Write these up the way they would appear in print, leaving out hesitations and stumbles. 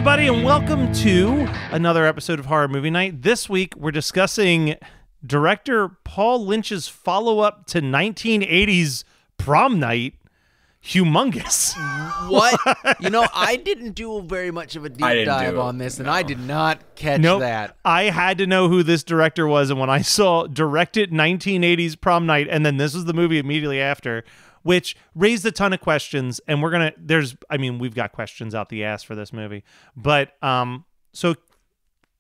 everybody, and welcome to another episode of Horror Movie Night. This week, we're discussing director Paul Lynch's follow-up to 1980s Prom Night, Humongous. What? You know, I didn't do very much of a deep dive on this, and I did not catch that. I had to know who this director was, and when I saw directed 1980s Prom Night, and then this was the movie immediately after, which raised a ton of questions, and we've got questions out the ass for this movie. But, so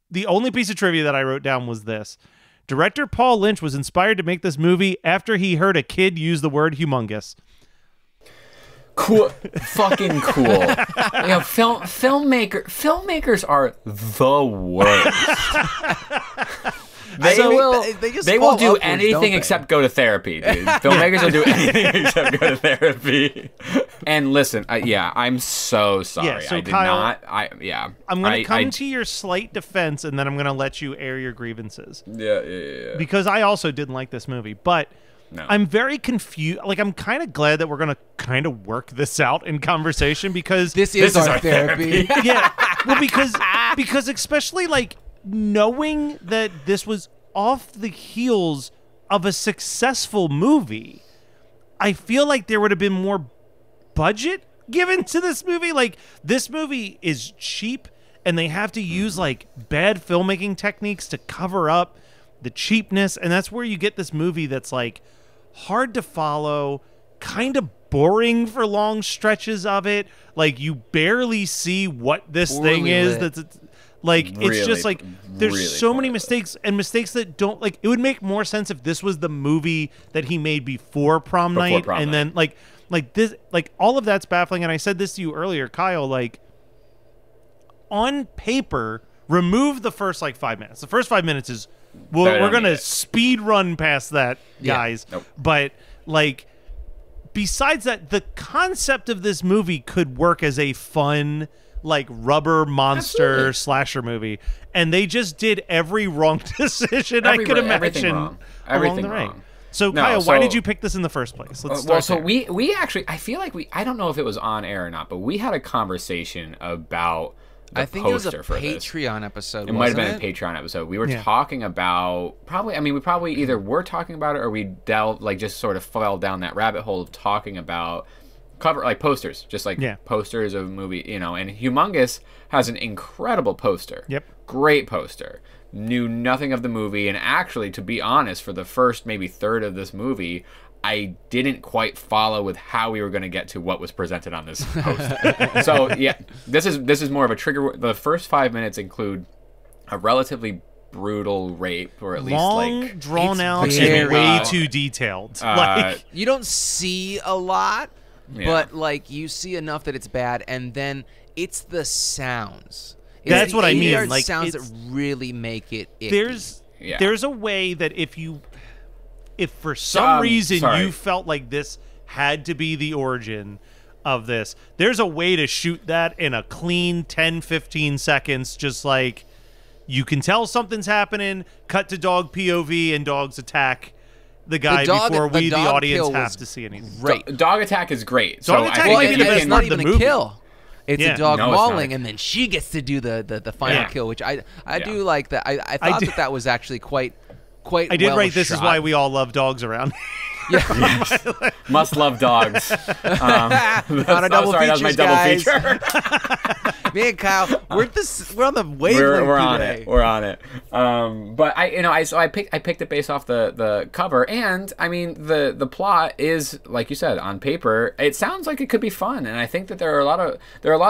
the only piece of trivia that I wrote down was this. Director Paul Lynch was inspired to make this movie after he heard a kid use the word humongous. Cool, fucking cool. You know, filmmakers are the worst. They will do anything except go to therapy, dude. Filmmakers will do anything except go to therapy. And listen, I'm so sorry. Yeah, so I did Kyle, not. I'm going to come to your slight defense, and then I'm going to let you air your grievances. Yeah. Because I also didn't like this movie, but I'm very confused. Like, I'm kind of glad that we're going to kind of work this out in conversation, because this is our therapy. Yeah, well, because especially like knowing that this was off the heels of a successful movie, I feel like there would have been more budget given to this movie. Like, this movie is cheap, and they have to use like bad filmmaking techniques to cover up the cheapness, and that's where you get this movie that's like hard to follow, kind of boring for long stretches of it. Like, you barely see what this thing is. That's like, it's just like there's so many mistakes, and mistakes that don't, like, it would make more sense if this was the movie that he made before Prom Night, then like this, like, all of that's baffling. And I said this to you earlier, Kyle, like, on paper, remove the first like 5 minutes. The first 5 minutes is we're gonna speed run past that, guys. Nope. But like, besides that, the concept of this movie could work as a fun, like, rubber monster slasher movie, and they just did every wrong decision I could imagine along the way. So, Kyle, why did you pick this in the first place? Let's start there. we actually, I feel like I don't know if it was on air or not, but we had a conversation about the I think it was a poster for this. Patreon episode. It might have been a Patreon episode. We were talking about we probably either were talking about it or we just sort of fell down that rabbit hole of talking about posters, just like posters of a movie, you know. And Humongous has an incredible poster. Yep. Great poster. Knew nothing of the movie, and actually, to be honest, for the first maybe third of this movie, I didn't quite follow with how we were going to get to what was presented on this poster. So this is more of a trigger. The first 5 minutes include a relatively brutal rape, or at least like drawn out and way too detailed. Like, you don't see a lot, but like, you see enough that it's bad, and then it's the sounds. That's what I mean. Like, sounds that really make it icky. There's a way that if for some reason you felt like this had to be the origin of this, there's a way to shoot that in a clean 10-15 seconds. Just like, you can tell something's happening, cut to dog POV, and dogs attack the guy before the audience have to see anything. Right. Dog attack is great. Dog attack is not even a kill. It's a dog mauling, and then she gets to do the final kill, which I do like that. I thought that was actually quite I did write, this is why we all love dogs around. Yes. Must love dogs. On a double feature, that was my double feature. Me and Kyle, we're on the wavelength. We're on it. But I picked it based off the cover, and I mean the plot is, like you said, on paper it sounds like it could be fun, and I think that there are a lot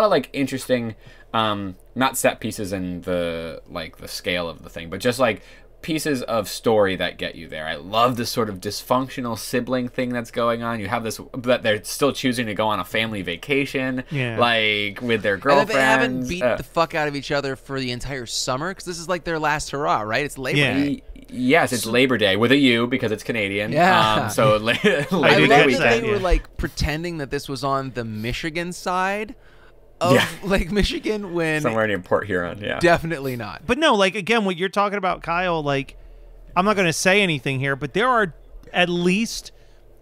of like interesting, not set pieces in the scale of the thing, but just like pieces of story that get you there. I love this sort of dysfunctional sibling thing that's going on. You have this, but they're still choosing to go on a family vacation, like with their girlfriends. And they haven't beat the fuck out of each other for the entire summer, because this is like their last hurrah, right? It's Labor Day. Yes, it's Labor Day with a U because it's Canadian. Yeah. So Labor Day weekend. They were like pretending that this was on the Michigan side of Lake Michigan, when somewhere near Port Huron. Definitely not. But no, like, again, what you're talking about, Kyle, like, I'm not going to say anything here, but there are at least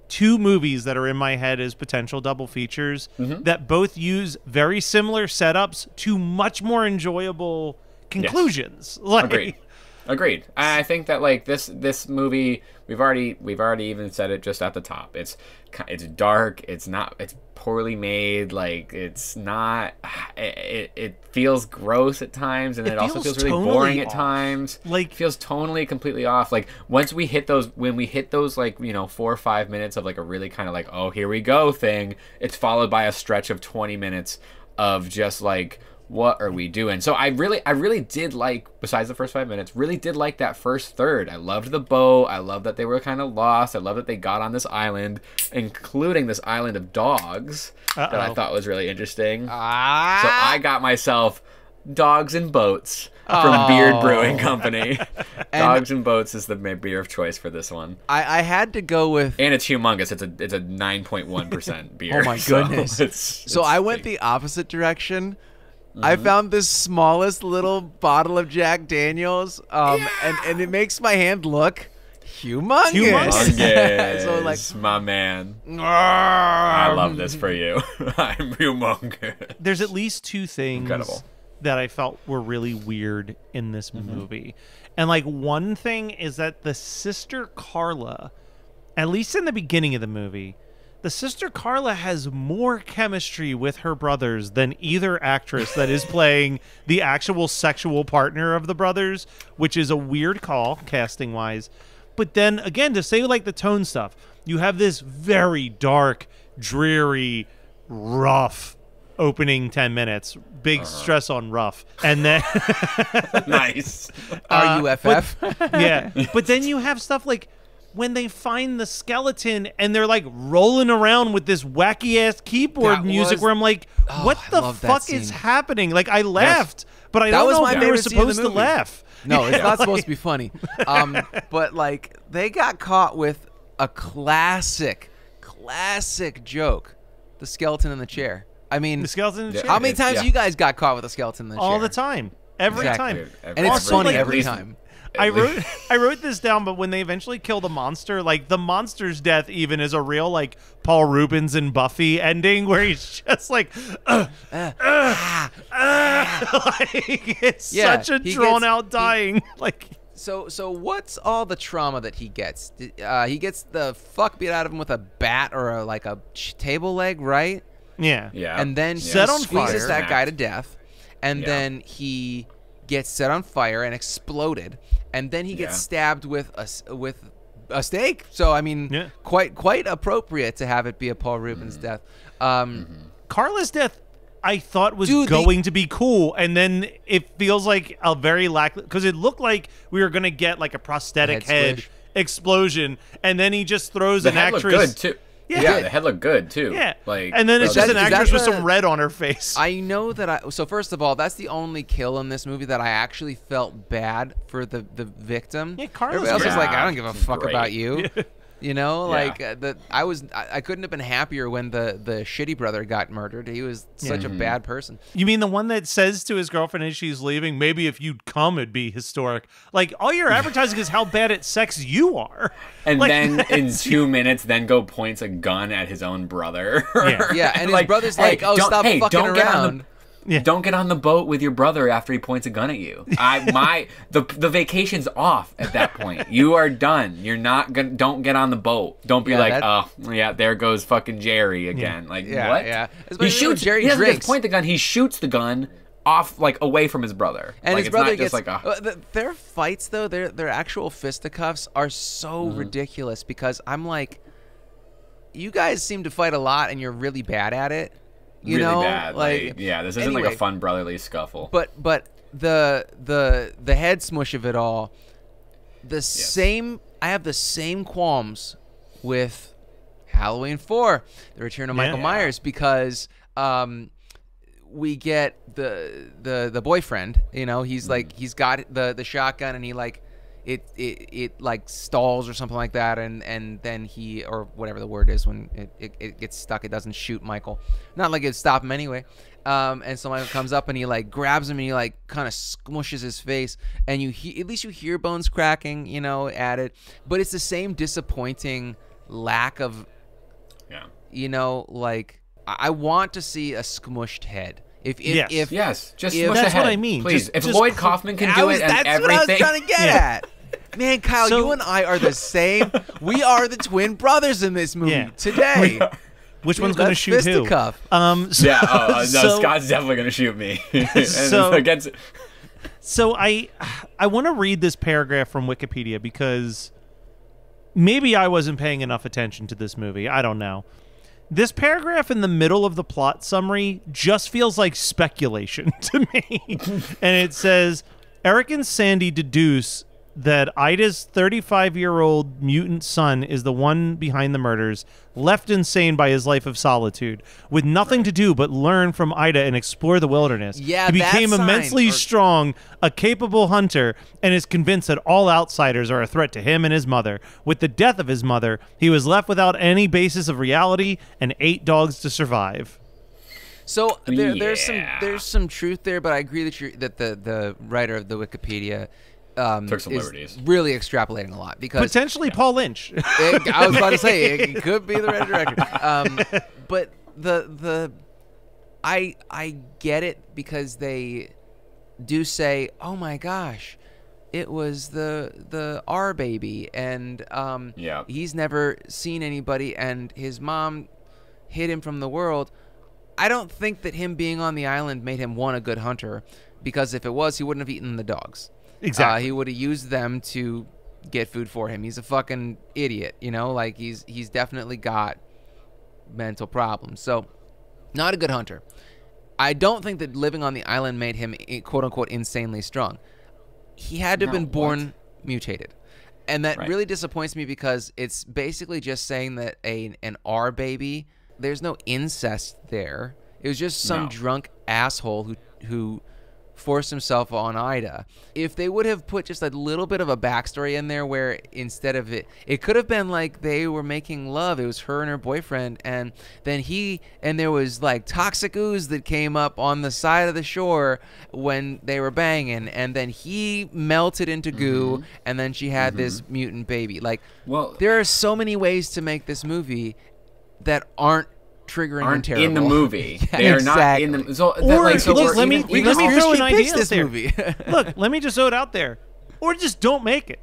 two movies that are in my head as potential double features that both use very similar setups to much more enjoyable conclusions. Yes. Agreed. I think that like this movie, we've already even said it just at the top. It's dark. It's poorly made. Like it's not. It feels gross at times, and it also feels really boring at times. Like it feels tonally completely off. Like when we hit those like 4 or 5 minutes of like a really kind of like, oh, here we go thing, it's followed by a stretch of 20 minutes of just like, what are we doing? So I really did like, besides the first 5 minutes, really did like that first third. I loved the boat. I loved that they were kind of lost. I loved that they got on this island, including this island of dogs that I thought was really interesting. So I got myself Dogs and Boats from Beard Brewing Company. Dogs and Boats is the beer of choice for this one. I had to go with, and it's humongous. It's a 9.1% beer. Oh my goodness! So I went the opposite direction. I found this smallest little bottle of Jack Daniels, and it makes my hand look humongous. So like, my man, I love this for you. I'm humongous. There's at least two things that I felt were really weird in this movie, and like one thing is that the sister Carla, at least in the beginning of the movie, the sister Carla has more chemistry with her brothers than either actress that is playing the actual sexual partner of the brothers, which is a weird call casting-wise. But then, again, to say like the tone stuff, you have this very dark, dreary, rough opening 10 minutes. Big stress on rough. And then... Nice. R-U-F-F. Yeah. But then you have stuff like... when they find the skeleton and they're like rolling around with this wacky ass keyboard music where I'm like, what the fuck is happening? Like I laughed, but I don't know if they were supposed to laugh. No, it's not supposed to be funny. But like they got caught with a classic joke, the skeleton in the chair. I mean, the skeleton in the chair. How many times you guys got caught with a skeleton in the chair? All the time. Every time. Dude, and it's funny like, every time. I wrote this down, but when they eventually kill the monster, like the monster's death even is a real like Paul Rubens and Buffy ending where he's just like, like it's such a drawn out dying. Like so what's all the trauma that he gets? He gets the fuck beat out of him with a bat or like a table leg, right? Yeah. And then he squeezes that guy to death, and then he gets set on fire and exploded, and then he gets stabbed with a stake. So I mean, quite appropriate to have it be a Paul Rubens death. Carla's death, I thought was going to be cool, and then it feels like a very because it looked like we were gonna get like a prosthetic head explosion, and then he just throws an actress. Looked good too. Yeah, the head looked good too. Yeah, like, and then it's just an actress with some red on her face. I know that so first of all, that's the only kill in this movie that I actually felt bad for the victim. Yeah, Carlos. Everybody else was like, I don't give a fuck about you. You know, like I couldn't have been happier when the shitty brother got murdered. He was such a bad person. You mean the one that says to his girlfriend as she's leaving, maybe if you'd come, it'd be historic. Like all your advertising is how bad at sex you are. And like, then in 2 minutes, then go points a gun at his own brother. Yeah, and his brother's like, oh, stop fucking around. Don't get on the boat with your brother after he points a gun at you. The vacation's off at that point. You are done. You're not gonna. Don't get on the boat. Don't be there goes fucking Jerry again. Like what? Yeah. He shoots. Jerry he doesn't drinks. just point the gun. He shoots the gun off like away from his brother. And like, his brother gets like their fights though. Their actual fisticuffs are so ridiculous because I'm like, you guys seem to fight a lot and you're really bad at it. You know, bad. Like this isn't like a fun brotherly scuffle. But the head smush of it all, I have the same qualms with Halloween 4, The Return of Michael Myers, because we get the boyfriend. You know, he's like he's got the shotgun and he like. It like stalls or something like that, and then he, or whatever the word is when it gets stuck, it doesn't shoot Michael. Not like it'd stop him anyway. And so Michael comes up and he like grabs him and he like kind of smushes his face, and at least you hear bones cracking, you know, at it. But it's the same disappointing lack of Yeah. You know, like I want to see a smushed head. If Yes, just smush that's the head, what I mean. please. If Just Lloyd Kaufman can do it, and that's everything. what I was trying to get at. Man, Kyle, So- you and I are the same. We are the twin brothers in this movie today. Which one's going to Let's shoot who? fisticuff. Yeah, no, so- Scott's definitely going to shoot me. And So- against, So I want to read this paragraph from Wikipedia because maybe I wasn't paying enough attention to this movie. I don't know. This paragraph in the middle of the plot summary just feels like speculation to me. And it says, Eric and Sandy deduce that Ida's 35-year-old mutant son is the one behind the murders, left insane by his life of solitude, with nothing to do but learn from Ida and explore the wilderness. Yeah, he became that sign, immensely strong, a capable hunter, and is convinced that all outsiders are a threat to him and his mother. With the death of his mother, he was left without any basis of reality and 8 dogs to survive. So there's some truth there, but I agree that the writer of the Wikipedia took some is liberties. really extrapolating a lot because Potentially Paul Lynch. I was about to say it could be the writer director. But I get it because they do say, "Oh my gosh, it was the R baby," and he's never seen anybody, and his mom hid him from the world. I don't think that him being on the island made him a good hunter, because if it was, he wouldn't have eaten the dogs. Exactly. He would have used them to get food for him. He's a fucking idiot, you know? Like, he's definitely got mental problems. So, not a good hunter. I don't think that living on the island made him, quote-unquote, insanely strong. He had to have been born mutated. And that really disappoints me because it's basically just saying that an R baby, there's no incest there. It was just some drunk asshole who forced himself on Ida. If they would have put just a little bit of a backstory in there where instead of it could have been like they were making love. It was her and her boyfriend, and then there was like toxic ooze that came up on the side of the shore when they were banging, and then he melted into goo, and then she had this mutant baby. Like, there are so many ways to make this movie that aren't triggering and terrible in the movie. Yeah, they are exactly. not in the. So, look, let me throw an idea out this there. movie. Look, let me just throw it out there, or just don't make it.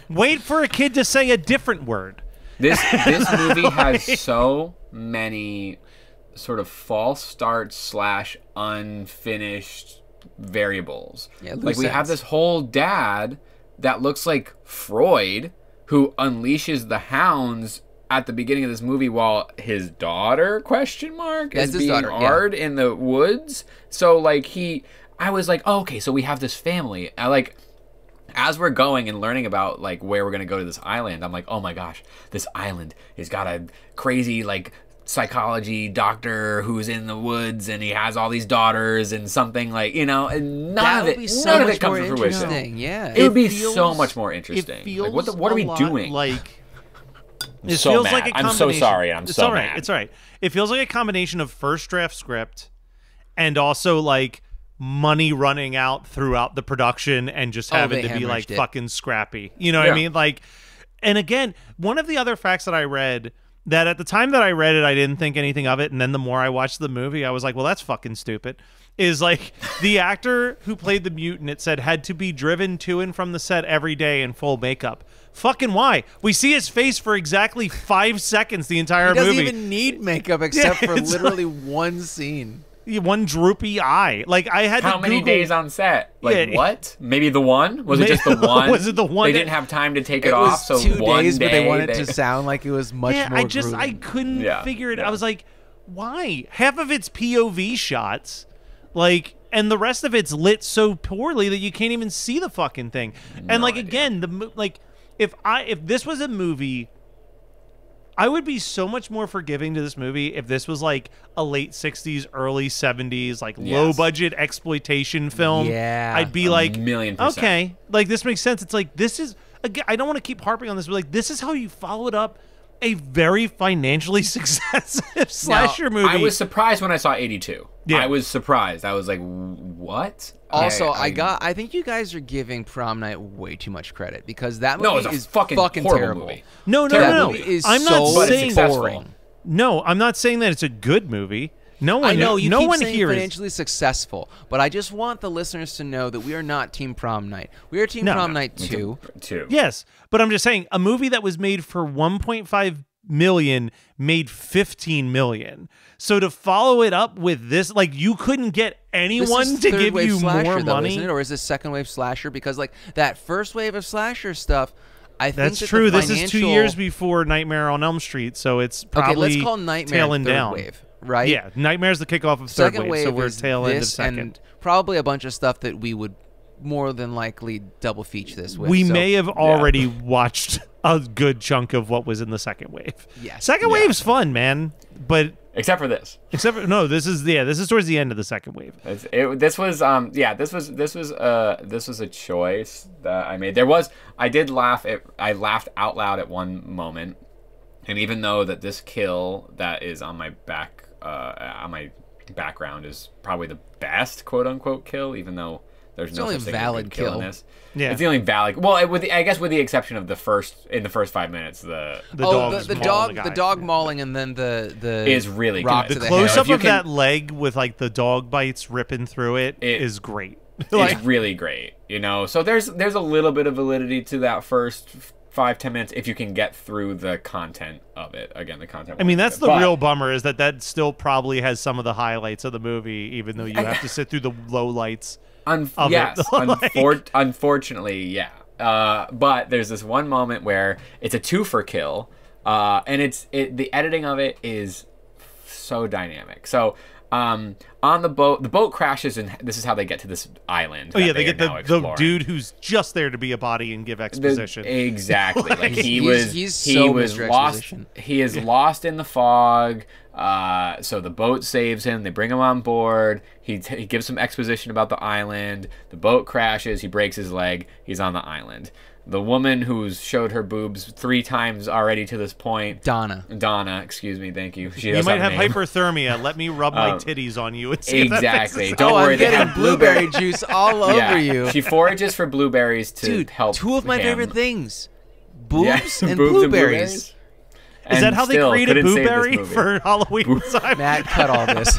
Wait for a kid to say a different word. This movie has so many sort of false starts / unfinished variables. Like we have this whole dad that looks like Freud who unleashes the hounds at the beginning of this movie while his daughter is being hard in the woods. So like I was like, oh, okay, so we have this family. As we're going and learning about like where we're gonna go to this island, I'm like, oh my gosh, this island has got a crazy like psychology doctor who's in the woods and he has all these daughters and something like, and none of it comes to fruition. Yeah, it would be so much more interesting. It feels like, what are we doing? Like, it feels mad. Like a combination. I'm so sorry. I'm so mad. It's all right. It feels like a combination of first draft script and also like money running out throughout the production and just having to be like fucking scrappy. You know what I mean? Like, and again, one of the other facts that I read that at the time that I read it, I didn't think anything of it. And then the more I watched the movie, I was like, well, that's fucking stupid. Is like the actor who played the mutant, it said, had to be driven to and from the set every day in full makeup. Fucking why? We see his face for exactly 5 seconds the entire movie. He doesn't even need makeup except for literally one scene. One droopy eye. Like I had How many days on set? Like what? Maybe the one? Was it just the one? Was it the one? They didn't have time to take it off, so 2 one days, day but they wanted it to sound like it was much more gruesome. I couldn't figure it. I was like, why? Half of it's POV shots, like, and the rest of it's lit so poorly that you can't even see the fucking thing. And like again, if this was a movie, I would be so much more forgiving to this movie if this was like a late 60s, early 70s, like low budget exploitation film. Yeah. I'd be like, 1,000,000%. okay, like this makes sense. It's like, this is, again, I don't want to keep harping on this, but like, this is how you followed up a very financially successful slasher movie. I was surprised when I saw 82. Yeah. I was surprised. I was like, what? Also, I think you guys are giving Prom Night way too much credit because that No, movie it's a is fucking horrible terrible. movie. No. That movie is I'm not so saying boring. No, I'm not saying that it's a good movie. No one. I know you no keep one saying here is financially successful, but I just want the listeners to know that we are not Team Prom Night. We are Team Prom Night 2. Yes, but I'm just saying a movie that was made for 1.5 million made 15 million. So to follow it up with this, like you couldn't get anyone to give you more money, isn't it? Or is this second wave slasher? Because like that first wave of slasher stuff, I think that's true. This is 2 years before Nightmare on Elm Street, so it's probably let's call Nightmare tailing third down. wave, right? Yeah, Nightmare's the kickoff of Second third wave, so we're is tail end of this second. and probably a bunch of stuff that we would more than likely double feature this with. We may have already watched a good chunk of what was in the second wave. Yes. Second wave's fun, man, but except for this. No, this is towards the end of the second wave. This was a choice that I made. I did laugh. I laughed out loud at one moment, and even though that this kill that is on my background is probably the best quote unquote kill, even though there's no only such thing as a valid good kill in kill. this. Yeah. It's the only valid. Well, I guess with the exception of the first 5 minutes, the dog mauling and then the is really rock good. to The the close head. up of that leg with like the dog bites ripping through it is great. It's really great, you know. So there's a little bit of validity to that first 5-10 minutes if you can get through the content of it. Again, the content. I mean, that's the real bummer is that still probably has some of the highlights of the movie, even though you have to sit through the low lights. Unfortunately, yeah. But there's this one moment where it's a twofer kill, and the editing of it is so dynamic. So on the boat crashes, and this is how they get to this island. Oh yeah, they get the dude who's just there to be a body and give exposition. Exactly. Like he was lost. He is lost in the fog. So the boat saves him. They bring him on board. He gives some exposition about the island. The boat crashes. He breaks his leg. He's on the island. The woman who's showed her boobs 3 times already to this point. Donna, excuse me, thank you. You might have hyperthermia. Let me rub my titties on you and see exactly. If that Don't worry, I'm getting blueberry juice all over you. She forages for blueberries to help. 2 of my favorite things: boobs and boobs blueberries. Is that how they created Blueberry for Halloween time? Matt, cut all this.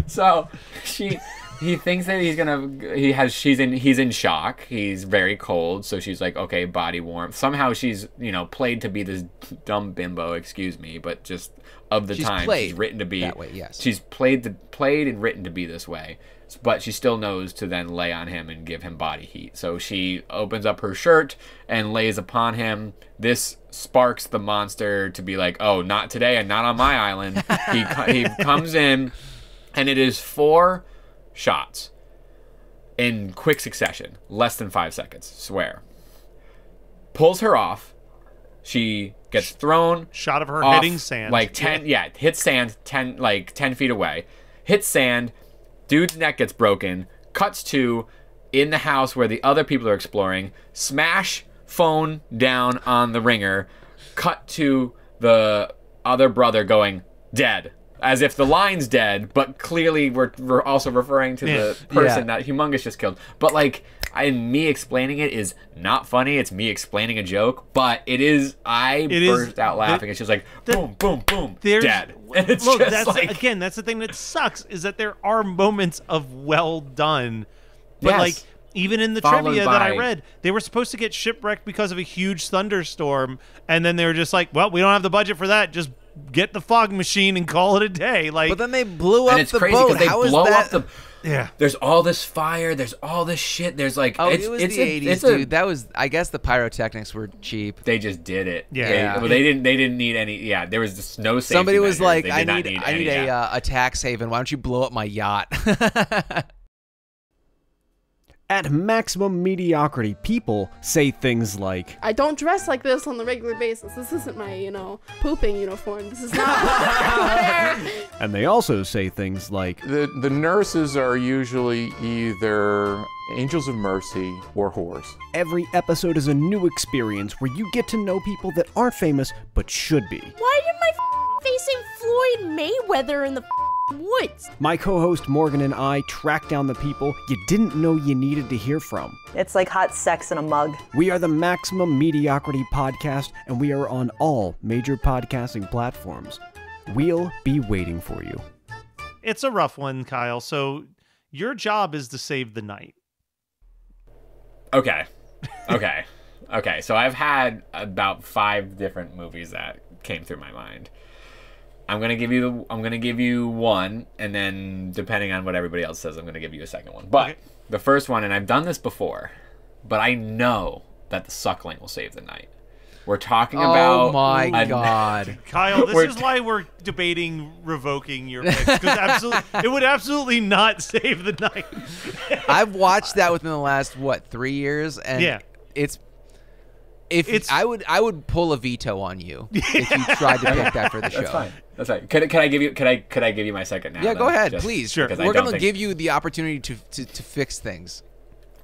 So he thinks that he's in shock. He's very cold, so she's like, okay, body warmth. Somehow she's, played to be this dumb bimbo, excuse me, but just of the time she's written to be that way, yes. She's played and written to be this way. But she still knows to then lay on him and give him body heat. So she opens up her shirt and lays upon him. This sparks the monster to be like, oh, not today and not on my island. He comes in, and it is 4 shots in quick succession, less than 5 seconds, swear. Pulls her off. She gets thrown. Shot of her off, hitting sand. Like 10, hits sand 10 feet away. Hits sand. Dude's neck gets broken. Cuts to in the house where the other people are exploring. Smash phone down on the ringer. Cut to the other brother going dead, as if the line's dead, but clearly we're also referring to the person that Humongous just killed. But me explaining it is not funny. It's me explaining a joke, but it is. I burst out laughing. It's just like boom, boom, boom, dead. And it's look, just that's the thing that sucks is that there are moments of well done, but even in the trivia that I read, they were supposed to get shipwrecked because of a huge thunderstorm, and then they were just like, well, we don't have the budget for that. Just get the fog machine and call it a day. But then they blew up it's the crazy boat. They How blow is that? up the. Yeah. There's all this fire. There's all this shit. There's it was the 80s, dude. That was. I guess the pyrotechnics were cheap. They just did it. Yeah. They didn't need any. Yeah. There was just no safety. Somebody was measures. like, I need a tax haven. Why don't you blow up my yacht? At Maximum Mediocrity, people say things like, I don't dress like this on the regular basis. This isn't my, pooping uniform. This is not. and they also say things like, The nurses are usually either angels of mercy or whores. Every episode is a new experience where you get to know people that aren't famous but should be. Why did my facing Floyd Mayweather in the woods. My co-host Morgan and I track down the people you didn't know you needed to hear from. It's like hot sex in a mug. We are the Maximum Mediocrity Podcast, and we are on all major podcasting platforms. We'll be waiting for you. It's a rough one, Kyle. So your job is to save the night. Okay. So I've had about 5 different movies that came through my mind. I'm gonna give you one, and then depending on what everybody else says, I'm gonna give you a second one. But the first one, and I've done this before, but I know that The Suckling will save the night. We're talking about. Oh my God, Kyle! This is why we're debating revoking your picks, because it would absolutely not save the night. I've watched that within the last 3 years, and I would pull a veto on you if you tried to pick that for the show. That's fine. That's fine. Could I give you my second now? Yeah, go ahead, Just please. Sure. We're gonna give you the opportunity to fix things.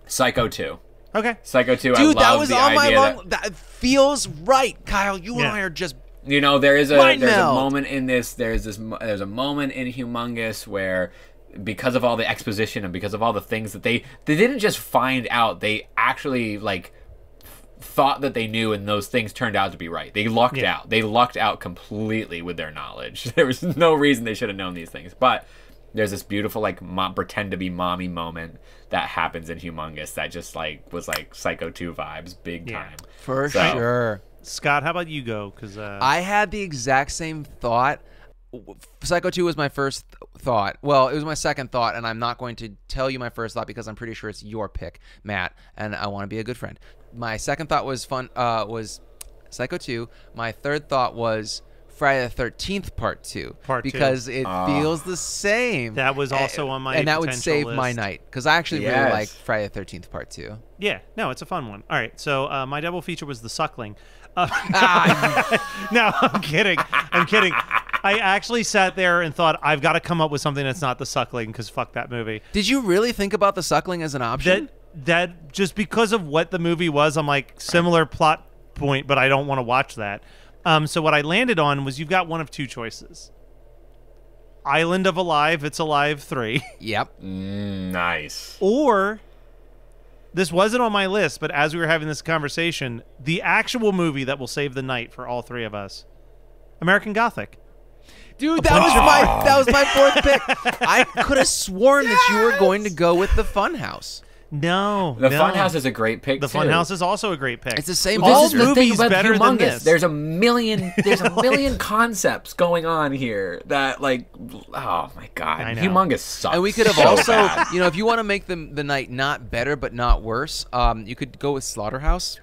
Psycho 2. Okay. Psycho 2. Dude, I love that was the on my idea long. That feels right, Kyle. You and I are just. You know, there's a Mind meld. moment in this. There's a moment in Humongous where, because of all the exposition and because of all the things that they didn't just find out, they actually thought that they knew, and those things turned out to be right. They lucked out. They lucked out completely with their knowledge. There was no reason they should have known these things. But there's this beautiful pretend to be mommy moment that happens in Humongous that just was Psycho 2 vibes big time. For sure. Scott, how about you go? Because I had the exact same thought. Psycho 2 was my first thought. Well, it was my second thought, and I'm not going to tell you my first thought because I'm pretty sure it's your pick, Matt, and I want to be a good friend. My second thought was was Psycho 2. My third thought was Friday the 13th Part 2. Because it feels the same. That was also on my and that would potential save list. my night because I actually really like Friday the 13th Part 2. Yeah, no, it's a fun one. All right, so my double feature was The Suckling. No, I'm kidding. I actually sat there and thought, I've got to come up with something that's not The Suckling, because fuck that movie. Did you really think about The Suckling as an option? That just because of what the movie was, I'm like, similar plot point, but I don't want to watch that. So what I landed on was, you've got one of two choices. Island of Alive, It's Alive 3. Yep. Nice. Or, this wasn't on my list, but as we were having this conversation, the actual movie that will save the night for all three of us, American Gothic. Dude, that was my fourth pick. I could have sworn that you were going to go with The Funhouse. No, The Funhouse is a great pick. The Funhouse is also a great pick. It's the same. All movies better than this. There's a million concepts going on here that, oh my god, Humongous sucks. And we could have also, if you want to make the night not better but not worse, you could go with Slaughterhouse.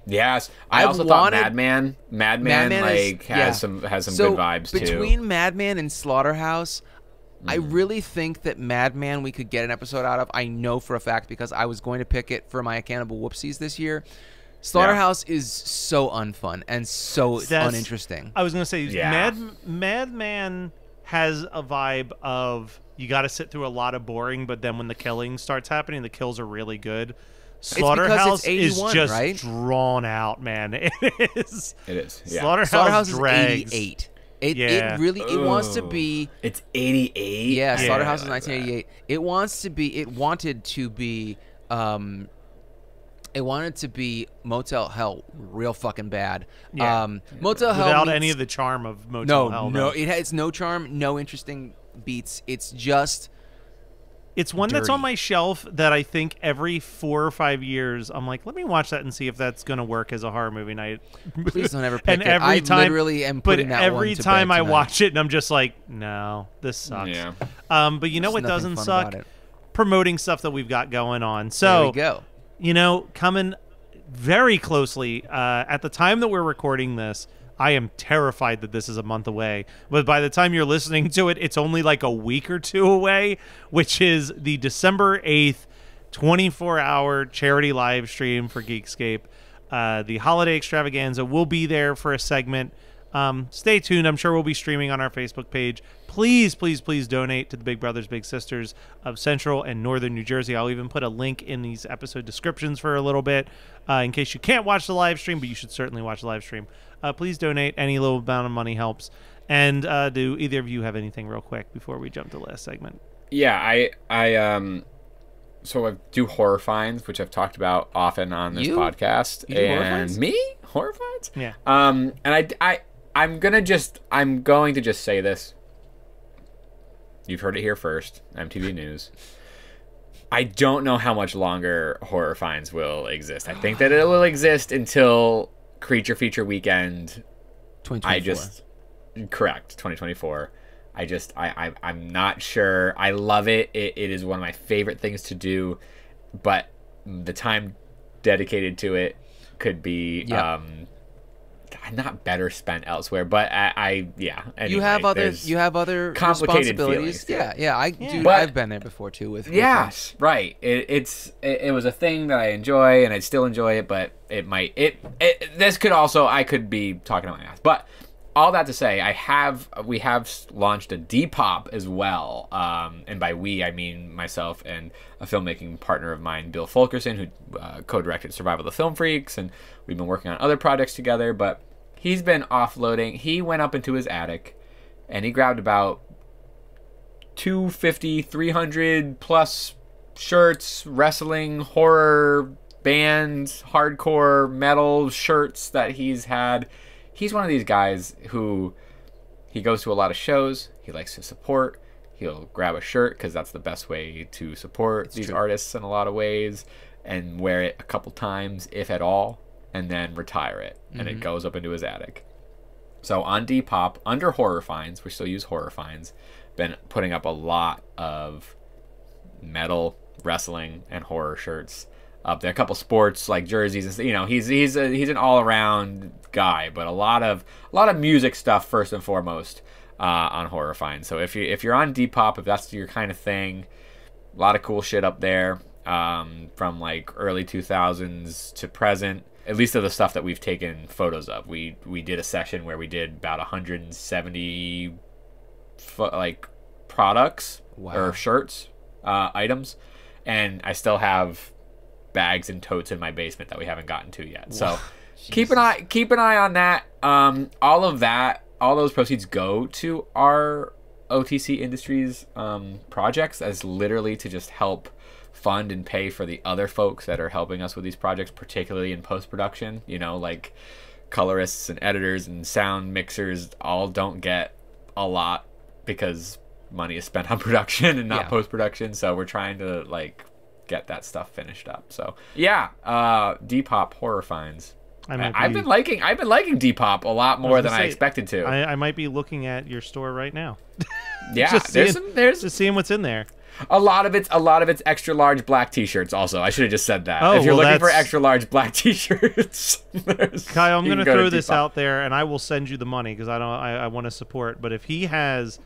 Yes, I also thought Madman. Madman has some good vibes too. Between Madman and Slaughterhouse, I really think that Madman we could get an episode out of. I know for a fact because I was going to pick it for my Cannibal Whoopsies this year. Slaughterhouse is so unfun and so uninteresting. I was going to say, Madman has a vibe of, you got to sit through a lot of boring, but then when the killing starts happening, the kills are really good. Slaughterhouse is just drawn out, man. It is. Yeah. Slaughterhouse is drags. 88. It really wants to be. It's 88. Yeah, Slaughterhouse is 1988. It wanted to be Motel Hell, real fucking bad. Yeah. Motel Hell without any of the charm of Motel Hell. No, it's no charm, no interesting beats. It's just. It's one dirty. that's on my shelf that I think every 4 or 5 years I'm like, let me watch that and see if that's going to work as a horror movie night. Please don't ever pick it. I literally am putting that one to bed. But every time I watch it and I'm just like, no, this sucks. Yeah. But you know what doesn't suck? Promoting stuff that we've got going on. So, there we go. Coming very closely at the time that we're recording this, I am terrified that this is a month away. But by the time you're listening to it, it's only like a week or two away, which is the December 8th 24-hour charity live stream for Geekscape. The holiday extravaganza will be there for a segment. Stay tuned. I'm sure we'll be streaming on our Facebook page. Please, please, please donate to the Big Brothers Big Sisters of Central and Northern New Jersey. I'll even put a link in these episode descriptions for a little bit in case you can't watch the live stream, but you should certainly watch the live stream. Please donate. Any little amount of money helps. And do either of you have anything real quick before we jump to the last segment? Yeah, so I do horror finds, which I've talked about often on this podcast. You do horror and finds? me? Horror finds? Yeah. And I'm going to just say this. You've heard it here first. MTV News. I don't know how much longer horror finds will exist. I think that it will exist until Creature Feature Weekend. 2024. Correct, 2024. I'm not sure. I love it. It is one of my favorite things to do, but the time dedicated to it could be not better spent elsewhere. But anyway, you have other complicated responsibilities. feelings. Yeah, I do. But- I've been there before too. With Yes, right. It was a thing that I enjoy, and I still enjoy it. But this could also, I could be talking out my ass. But all that to say, we have launched a Depop as well, and by we I mean myself and a filmmaking partner of mine, Bill Fulkerson, who co-directed Survival of the Film Freaks, and we've been working on other projects together. But he's been offloading. He went up into his attic, and he grabbed about 250, 300 plus shirts, wrestling, horror, bands, hardcore, metal shirts that he's had. He's one of these guys who he goes to a lot of shows. He likes to support. He'll grab a shirt because that's the best way to support these artists in a lot of ways, and wear it a couple times, if at all, and then retire it. And it goes up into his attic. So on Depop, under Horror Finds, we still use Horror Finds, been putting up a lot of metal, wrestling, and horror shirts up there. A couple sports like jerseys, and he's an all around guy, but a lot of music stuff first and foremost on Horror Finds. So if you're on Depop, if that's your kind of thing, a lot of cool shit up there, from like early 2000s to present. At least of the stuff that we've taken photos of. We did a session where we did about 170 products or shirts, items, and I still have bags and totes in my basement that we haven't gotten to yet. So keep an eye on that. All those proceeds go to our OTC Industries projects, as literally to just help fund and pay for the other folks that are helping us with these projects, particularly in post-production. Like colorists and editors and sound mixers all don't get a lot because money is spent on production and not post-production. So we're trying to get that stuff finished up. So Depop Horror Finds. I've been liking Depop a lot more than I expected to. I might be looking at your store right now. Yeah, just seeing what's in there. A lot of it's extra large black T-shirts. Also, I should have just said that. Oh, if you're looking for extra large black T-shirts, Kyle, I'm going to throw this out there, and I will send you the money because I want to support. But if he has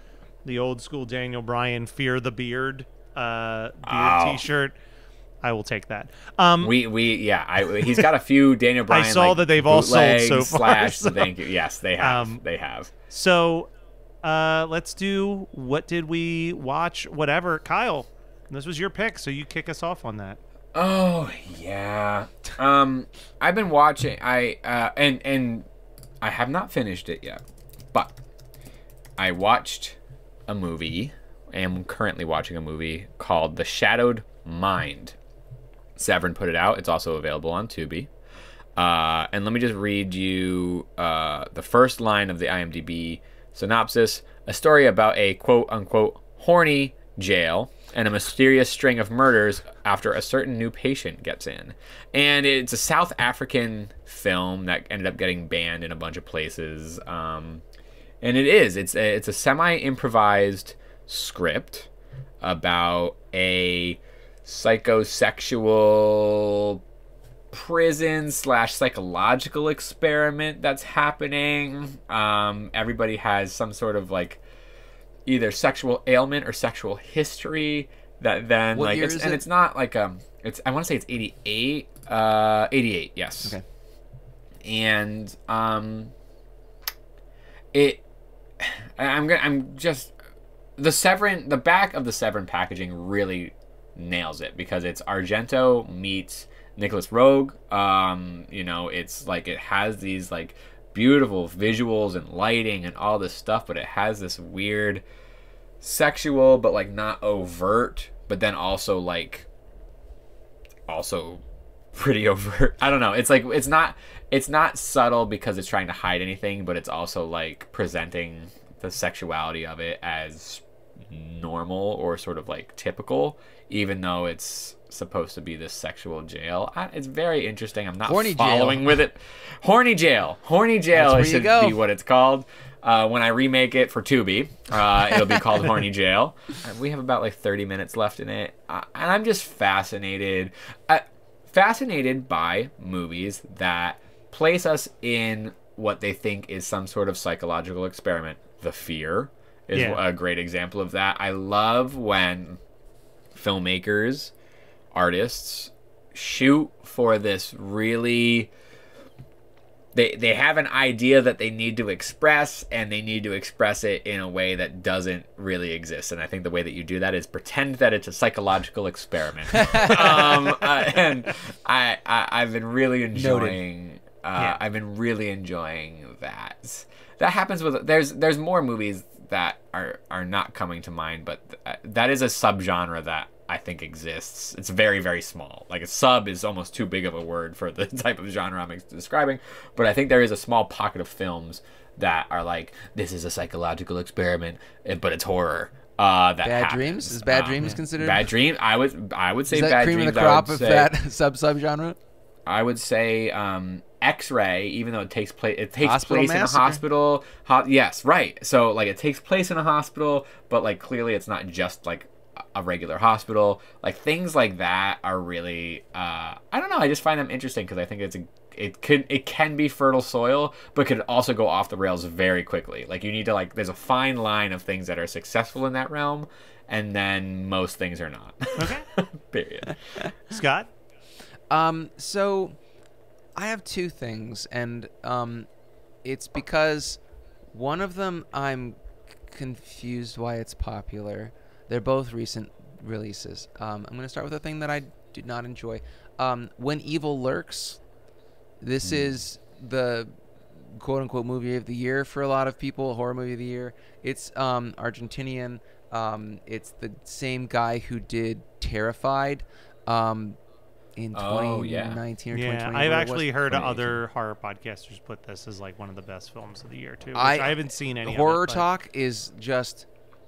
the old school Daniel Bryan Fear the Beard T-shirt, I will take that. He's got a few Daniel Bryan. I saw that they've all sold so far. Thank you. Yes, they have. They have. So, let's do what did we watch? Whatever, Kyle. This was your pick, so you kick us off on that. Oh yeah. I've been watching. And I have not finished it yet, but I watched a movie. I am currently watching a movie called The Shadowed Mind. Severin put it out. It's also available on Tubi. And let me just read you the first line of the IMDb synopsis. A story about a quote-unquote horny jail and a mysterious string of murders after a certain new patient gets in. And it's a South African film that ended up getting banned in a bunch of places. And it's a semi-improvised script about a psychosexual prison / psychological experiment that's happening. Everybody has some sort of either sexual ailment or sexual history that then what year is it? It's not it's I want to say it's 88. 88, yes. Okay. And the back of the Severin packaging really nails it because it's Argento meets Nicholas Roeg. It's it has these beautiful visuals and lighting and all this stuff, but it has this weird sexual, but like not overt, but then also like also pretty overt. I don't know. It's like it's not subtle because it's trying to hide anything, but it's also like presenting the sexuality of it as normal or sort of like typical, even though it's supposed to be this sexual jail. It's very interesting. I'm not following with it. Horny jail should be what it's called. When I remake it for Tubi, it'll be called Horny Jail. We have about like 30 minutes left in it, and I'm just fascinated by movies that place us in what they think is some sort of psychological experiment. The Fear is a great example of that. I love when filmmakers, artists shoot for this really... They have an idea that they need to express, and they need to express it in a way that doesn't really exist. And I think the way that you do that is pretend that it's a psychological experiment. And I've been really enjoying. I've been really enjoying that. That happens with there's more movies that are not coming to mind, but that is a subgenre that I think exists. It's very, very small. Like a sub is almost too big of a word for the type of genre I'm describing, but I think there is a small pocket of films that are like, this is a psychological experiment, but it's horror. Bad happens. Dreams? Is Bad Dreams considered? Bad Dreams? I would say is that Bad cream Dreams. Of the crop of that subgenre? I would say X-Ray, even though it takes place in a hospital. Yes, right. So like it takes place in a hospital, but like clearly it's not just like a regular hospital. Like things like that are really I don't know, I just find them interesting because I think it can be fertile soil, but could also go off the rails very quickly. Like you need to like there's a fine line of things that are successful in that realm, and then most things are not. Okay. Period. Scott? So I have two things, and it's because one of them I'm confused why it's popular. They're both recent releases. I'm going to start with a thing that I did not enjoy. When Evil Lurks. This is the quote-unquote movie of the year for a lot of people, horror movie of the year. It's Argentinian. It's the same guy who did Terrified in 2019 or 2020. Yeah, I've actually heard other horror podcasters put this as like one of the best films of the year, too. I haven't seen any Horror of it, Talk is just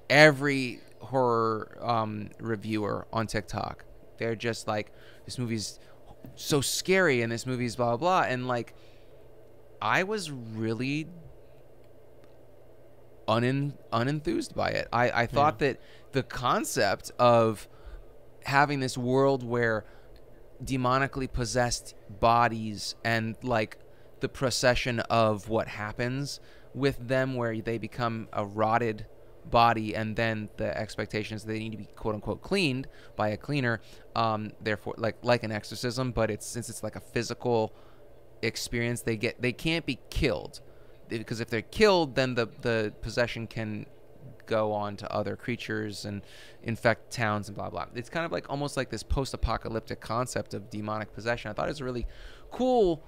every horror reviewer on TikTok. They're just like, this movie's so scary and this movie's blah, blah, blah. And like, I was really unenthused by it. I thought that the concept of having this world where demonically possessed bodies and like the procession of what happens with them, where they become a rotted body, and then the expectation is they need to be quote unquote cleaned by a cleaner, therefore like an exorcism, but since it's like a physical experience, they can't be killed, because if they're killed, then the possession can go on to other creatures and infect towns and blah blah. It's kind of like almost like this post-apocalyptic concept of demonic possession. I thought it was a really cool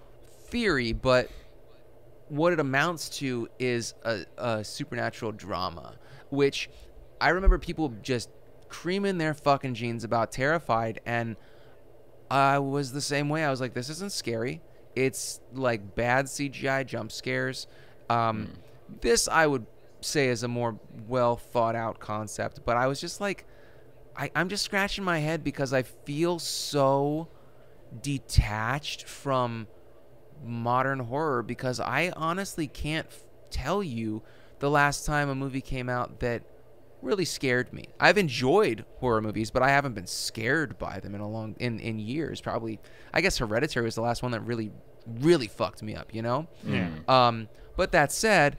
theory, but what it amounts to is a supernatural drama, which I remember people just creaming their fucking jeans about Terrified, and I was the same way. I was like, this isn't scary. It's like bad CGI jump scares. This I would say is a more well thought out concept, but I was just like, I'm just scratching my head because I feel so detached from modern horror, because I honestly can't tell you the last time a movie came out that really scared me. I've enjoyed horror movies, but I haven't been scared by them in years. Probably, I guess Hereditary was the last one that really, really fucked me up, you know? Yeah. But that said,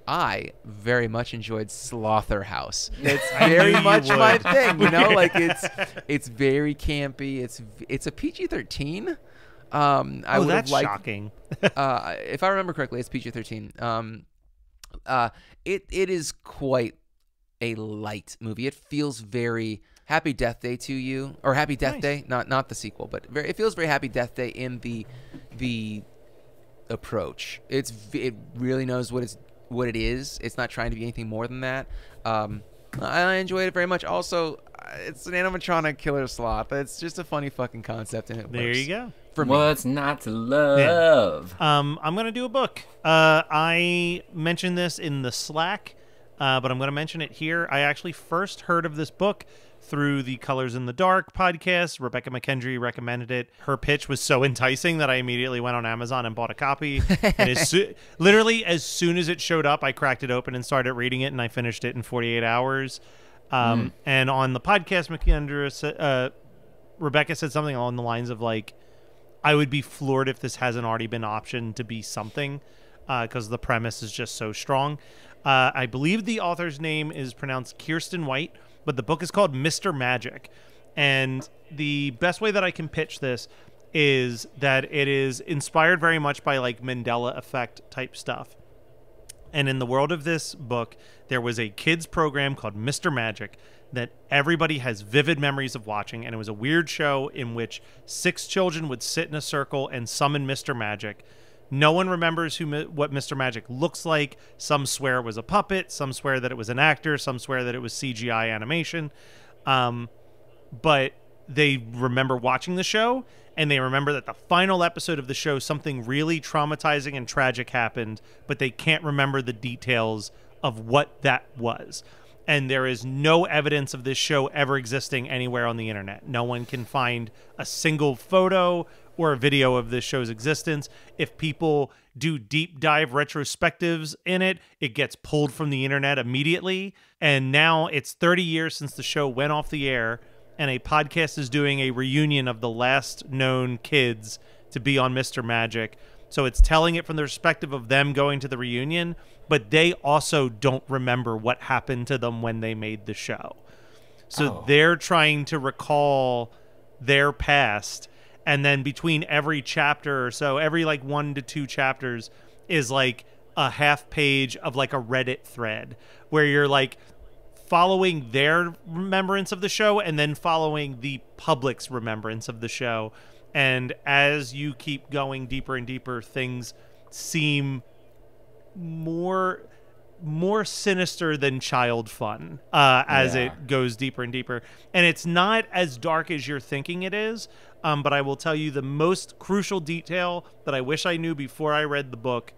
I very much enjoyed Slaughterhouse. It's very much my thing, you know? Like it's very campy. It's a PG-13. That's shocking. If I remember correctly, it's PG-13. It is quite a light movie. It feels very Happy Death Day to you, or Happy Death Day, not the sequel, but it feels very Happy Death Day in the approach. It really knows what it is. It's not trying to be anything more than that. I enjoyed it very much. Also, it's an animatronic killer sloth. It's just a funny fucking concept, and it There works. you go. For me. What's not to love? I'm gonna do a book. I mentioned this in the Slack, but I'm gonna mention it here. I actually first heard of this book through the Colors in the Dark podcast. Rebecca McKendry recommended it. Her pitch was so enticing that I immediately went on Amazon and bought a copy. And literally as soon as it showed up, I cracked it open and started reading it, and I finished it in 48 hours. And on the podcast, Rebecca said something along the lines of like, I would be floored if this hasn't already been optioned to be something, because the premise is just so strong. I believe the author's name is pronounced Kirsten White, but the book is called Mr. Magic. And the best way that I can pitch this is that it is inspired very much by like Mandela effect type stuff. And in the world of this book, there was a kids program called Mr. Magic that everybody has vivid memories of watching. And it was a weird show in which 6 children would sit in a circle and summon Mr. Magic. No one remembers what Mr. Magic looks like. Some swear it was a puppet. Some swear that it was an actor. Some swear that it was CGI animation. But they remember watching the show, and they remember that the final episode of the show, something really traumatizing and tragic happened, but they can't remember the details of what that was. And there is no evidence of this show ever existing anywhere on the internet. No one can find a single photo or a video of this show's existence. If people do deep dive retrospectives in it, it gets pulled from the internet immediately. And now it's 30 years since the show went off the air, and a podcast is doing a reunion of the last known kids to be on Mr. Magic. So it's telling it from the perspective of them going to the reunion, but they also don't remember what happened to them when they made the show. So they're trying to recall their past. And then between every chapter or so, every like 1 to 2 chapters is like a half page of like a Reddit thread where you're like following their remembrance of the show and then following the public's remembrance of the show. And as you keep going deeper and deeper, things seem more sinister than child fun as it goes deeper and deeper. And it's not as dark as you're thinking it is. But I will tell you the most crucial detail that I wish I knew before I read the book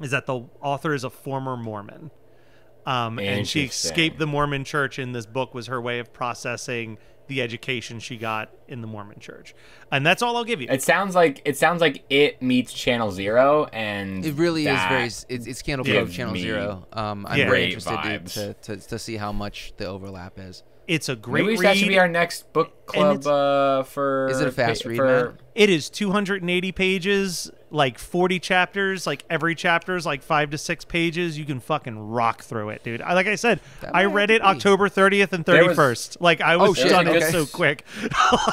is that the author is a former Mormon. And she escaped the Mormon church, and this book was her way of processing the education she got in the Mormon church. And that's all I'll give you. It sounds like it meets Channel Zero, and it really is very. It's Candle Cove Channel Zero. I'm very interested to see how much the overlap is. It's a great read. That should be our next book club for... Is it a fast read, Matt? It is 280 pages, like 40 chapters. Like every chapter is like 5 to 6 pages. You can fucking rock through it, dude. Like I said, I read it October 30th and 31st. I was done it so quick.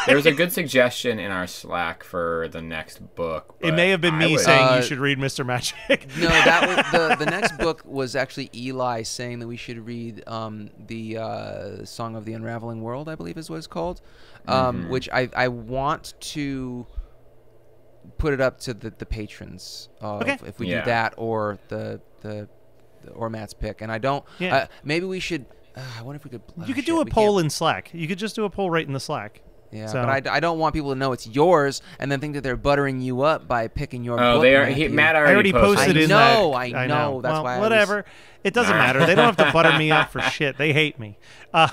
There was a good suggestion in our Slack for the next book. It may have been me saying you should read Mr. Magic. No, that was the next book was actually Eli saying that we should read the Song of the Unraveling World, I believe is what it's called, which I want to put it up to the patrons if we do that or or Matt's pick. And I don't maybe we should I wonder if we could you could do a poll in Slack. You could just do a poll right in the Slack. Yeah, so. But I don't want people to know it's yours and then think that they're buttering you up by picking your book. Matt already posted in that. I know. That's why whatever. It doesn't matter. They don't have to butter me up for shit. They hate me. They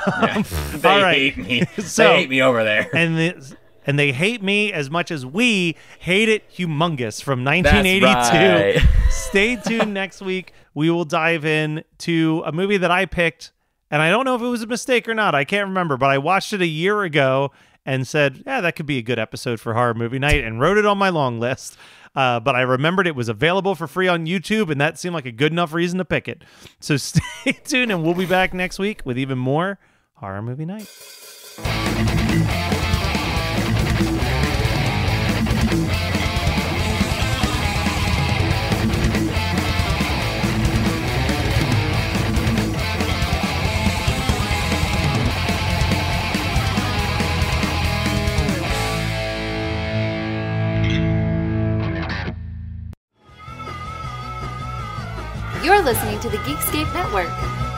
hate me. They hate me over there. And they hate me as much as we hated Humongous from 1982. That's right. Stay tuned next week. We will dive in to a movie that I picked, and I don't know if it was a mistake or not. I can't remember, but I watched it a year ago and said, yeah, that could be a good episode for Horror Movie Night, and wrote it on my long list. But I remembered it was available for free on YouTube, and that seemed like a good enough reason to pick it. So stay tuned, and we'll be back next week with even more Horror Movie Night. You're listening to the Geekscape Network.